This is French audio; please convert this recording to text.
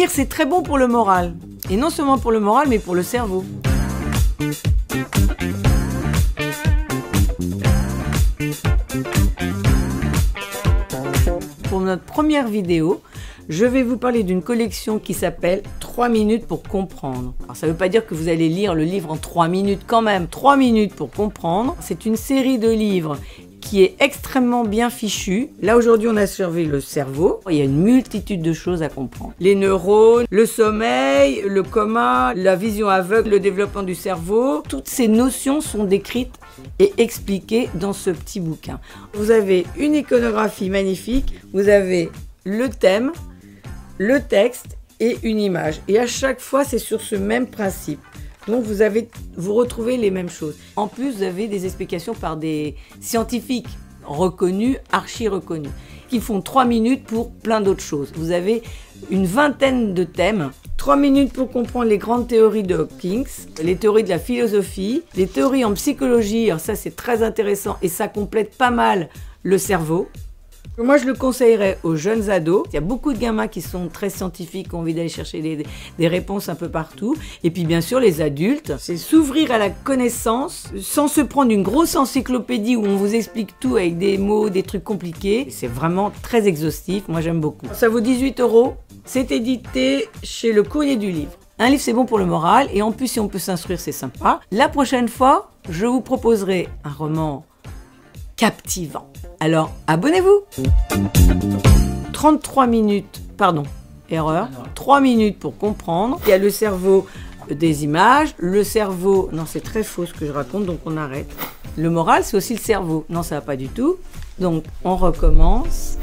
Lire, c'est très bon pour le moral. Et non seulement pour le moral, mais pour le cerveau. Pour notre première vidéo, je vais vous parler d'une collection qui s'appelle 3 minutes pour comprendre. Alors ça ne veut pas dire que vous allez lire le livre en 3 minutes quand même. 3 minutes pour comprendre. C'est une série de livres qui est extrêmement bien fichue. Là aujourd'hui on a surveillé le cerveau. Il y a une multitude de choses à comprendre. Les neurones, le sommeil, le coma, la vision aveugle, le développement du cerveau. Toutes ces notions sont décrites et expliquées dans ce petit bouquin. Vous avez une iconographie magnifique, vous avez le thème, le texte et une image. Et à chaque fois c'est sur ce même principe. Donc vous retrouvez les mêmes choses. En plus, vous avez des explications par des scientifiques reconnus, archi reconnus, qui font 3 minutes pour plein d'autres choses. Vous avez une vingtaine de thèmes. 3 minutes pour comprendre les grandes théories de Hawking, les théories de la philosophie, les théories en psychologie. Alors ça, c'est très intéressant et ça complète pas mal le cerveau. Moi, je le conseillerais aux jeunes ados. Il y a beaucoup de gamins qui sont très scientifiques, qui ont envie d'aller chercher des réponses un peu partout. Et puis, bien sûr, les adultes, c'est s'ouvrir à la connaissance sans se prendre une grosse encyclopédie où on vous explique tout avec des mots, des trucs compliqués. C'est vraiment très exhaustif. Moi, j'aime beaucoup. Ça vaut 18 €. C'est édité chez Le Courrier du Livre. Un livre, c'est bon pour le moral. Et en plus, si on peut s'instruire, c'est sympa. La prochaine fois, je vous proposerai un roman captivant. Alors, abonnez-vous. 33 minutes, pardon, erreur. 3 minutes pour comprendre. Il y a le cerveau des images, le cerveau... Non, c'est très faux ce que je raconte, donc on arrête. Le moral, c'est aussi le cerveau. Non, ça va pas du tout. Donc, on recommence.